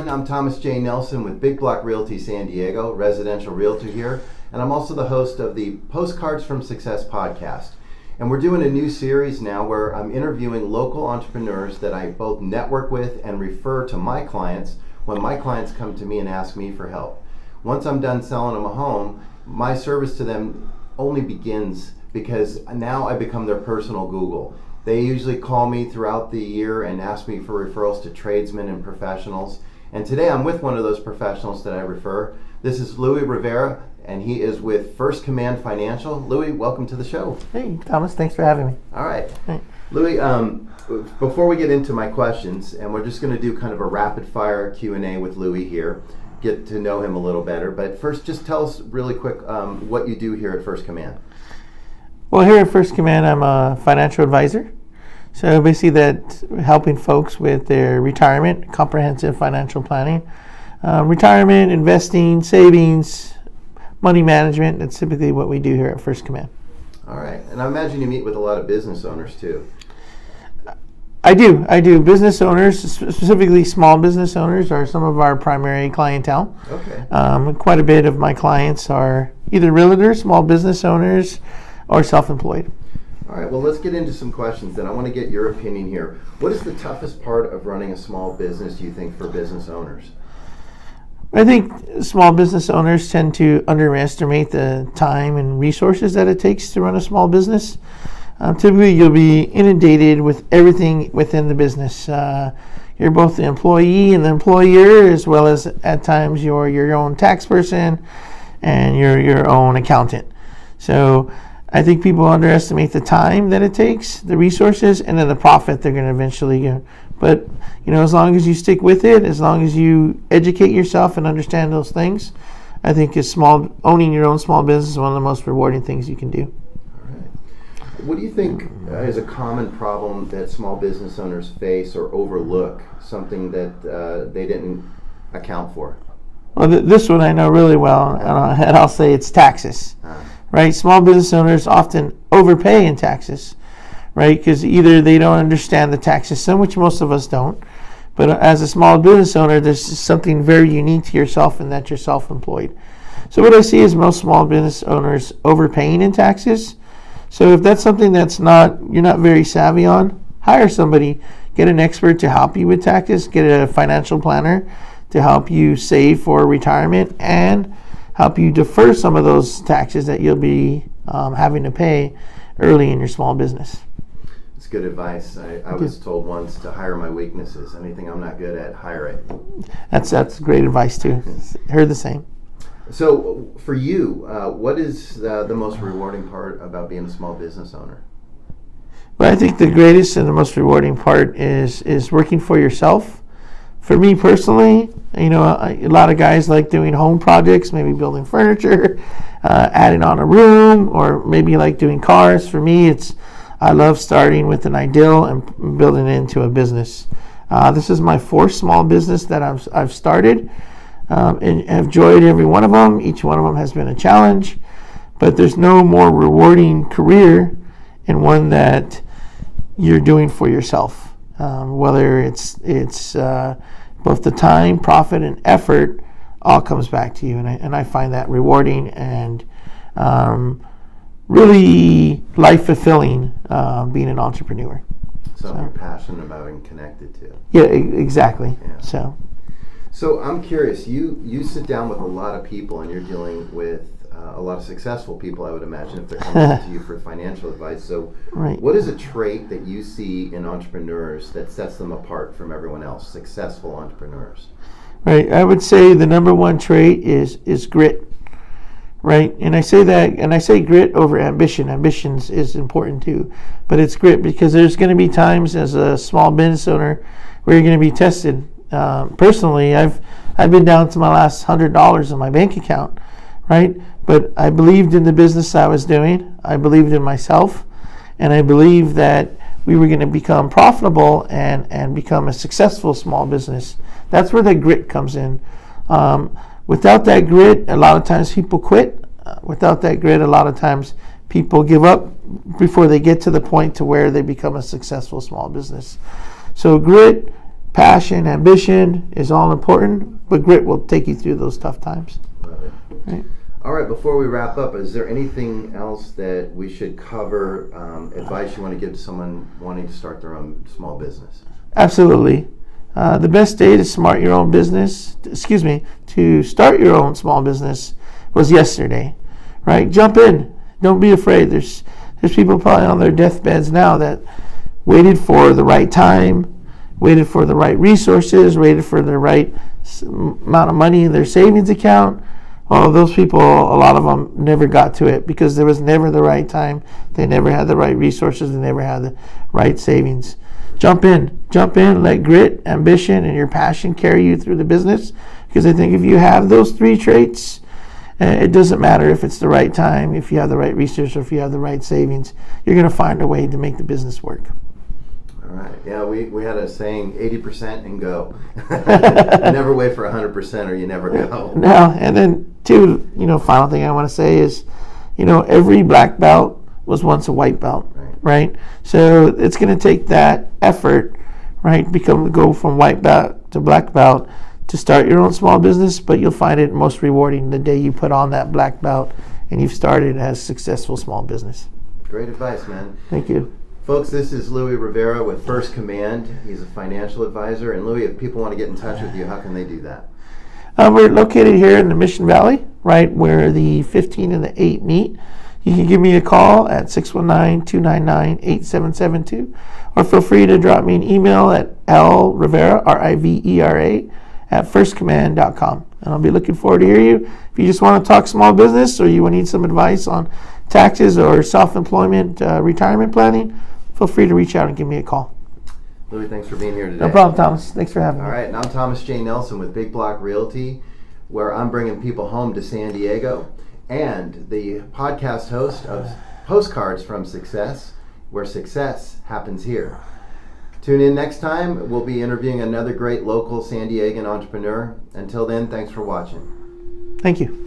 everyone. I'm Thomas J. Nelson with Big Block Realty San Diego, residential realtor here, and I'm also the host of the Postcards From Success podcast. And we're doing a new series now where I'm interviewing local entrepreneurs that I both network with and refer to my clients when my clients come to me and ask me for help. Once I'm done selling them a home, my service to them only begins because now I become their personal Google. They usually call me throughout the year and ask me for referrals to tradesmen and professionals. And today I'm with one of those professionals that I refer. This is Louie Rivera, and he is with First Command Financial. Louie, welcome to the show. Hey, Thomas, thanks for having me. All right. Hey. Louie, before we get into my questions, and we're just going to do kind of a rapid fire Q&A with Louie here, get to know him a little better. But first, just tell us really quick what you do here at First Command. Well, here at First Command, I'm a financial advisor. So basically that's helping folks with their retirement, comprehensive financial planning, retirement, investing, savings, money management. That's typically what we do here at First Command. All right. And I imagine you meet with a lot of business owners too. I do. Business owners, specifically small business owners, are some of our primary clientele. Okay. Quite a bit of my clients are either realtors, small business owners, or self-employed. All right, well, let's get into some questions then. I want to get your opinion here. What is the toughest part of running a small business, do you think, for business owners? I think small business owners tend to underestimate the time and resources that it takes to run a small business. Typically, you'll be inundated with everything within the business. You're both the employee and the employer, as well as at times you're your own tax person and you're your own accountant. So I think people underestimate the time that it takes, the resources, and then the profit they're going to eventually get. But, as long as you stick with it, as long as you educate yourself and understand those things, I think owning your own small business is one of the most rewarding things you can do. All right. What do you think is a common problem that small business owners face or overlook, something that they didn't account for? Well, this one I know really well, and I'll say it's taxes. Right, small business owners often overpay in taxes, right? Because either they don't understand the tax system, which most of us don't, but as a small business owner, there's something very unique to yourself in that you're self-employed. So what I see is most small business owners overpaying in taxes. So if that's something you're not very savvy on, hire somebody, get an expert to help you with taxes, get a financial planner to help you save for retirement and help you defer some of those taxes that you'll be having to pay early in your small business. It's good advice. I was told once to hire my weaknesses. Anything I'm not good at, hire it. That's great advice too. Heard the same. So for you, what is the most rewarding part about being a small business owner? Well, I think the greatest and the most rewarding part is working for yourself. For me personally, a lot of guys like doing home projects, maybe building furniture, adding on a room, or maybe like doing cars. For me, I love starting with an ideal and building it into a business. This is my fourth small business that I've started, and I've enjoyed every one of them. Each one of them has been a challenge, but there's no more rewarding career in one that you're doing for yourself. Whether it's both the time, profit, and effort, all comes back to you, and I find that rewarding and really life fulfilling being an entrepreneur. Something you're passionate about and connected to. Yeah, exactly. Yeah. So I'm curious. You sit down with a lot of people, and you're dealing with a lot of successful people, I would imagine, if they're coming to you for financial advice. So right. What is a trait that you see in entrepreneurs that sets them apart from everyone else, successful entrepreneurs? Right. I would say the number one trait is grit. Right. And I say grit over ambition. Ambition is important too. But it's grit because there's going to be times as a small business owner where you're going to be tested. Personally, I've been down to my last $100 in my bank account. Right? But I believed in the business I was doing. I believed in myself. And I believed that we were going to become profitable and become a successful small business. That's where the grit comes in. Without that grit, a lot of times people quit. Without that grit, a lot of times people give up before they get to the point to where they become a successful small business. So grit, passion, ambition is all important, but grit will take you through those tough times. Love it. Right? All right, before we wrap up, is there anything else that we should cover, advice you want to give to someone wanting to start their own small business? Absolutely. The best day to start your own small business was yesterday, right? Jump in. Don't be afraid. There's people probably on their deathbeds now that waited for the right time, waited for the right resources, waited for the right amount of money in their savings account. All of those people, a lot of them never got to it because there was never the right time. They never had the right resources. They never had the right savings. Jump in. Let grit, ambition, and your passion carry you through the business. Because I think if you have those three traits, it doesn't matter if it's the right time, if you have the right resources, or if you have the right savings. You're going to find a way to make the business work. All right. Yeah, we had a saying, 80% and go. You never wait for 100% or you never go. No, and then two, final thing I want to say is, every black belt was once a white belt, right? So it's going to take that effort, right? Go from white belt to black belt to start your own small business, but you'll find it most rewarding the day you put on that black belt and you've started as a successful small business. Great advice, man. Thank you. Folks, this is Louie Rivera with First Command. He's a financial advisor. And Louie, if people want to get in touch with you, how can they do that? We're located here in the Mission Valley, right where the 15 and the 8 meet. You can give me a call at 619-299-8772, or feel free to drop me an email at lrivera, R-I-V-E-R-A, at firstcommand.com. And I'll be looking forward to hear you. If you just want to talk small business or you need some advice on taxes or self-employment, retirement planning, feel free to reach out and give me a call. Louie, thanks for being here today. No problem, Thomas. Thanks for having me. All right, and I'm Thomas J. Nelson with Big Block Realty, where I'm bringing people home to San Diego, and the podcast host of Postcards From Success, where success happens here. Tune in next time. We'll be interviewing another great local San Diegan entrepreneur. Until then, thanks for watching. Thank you.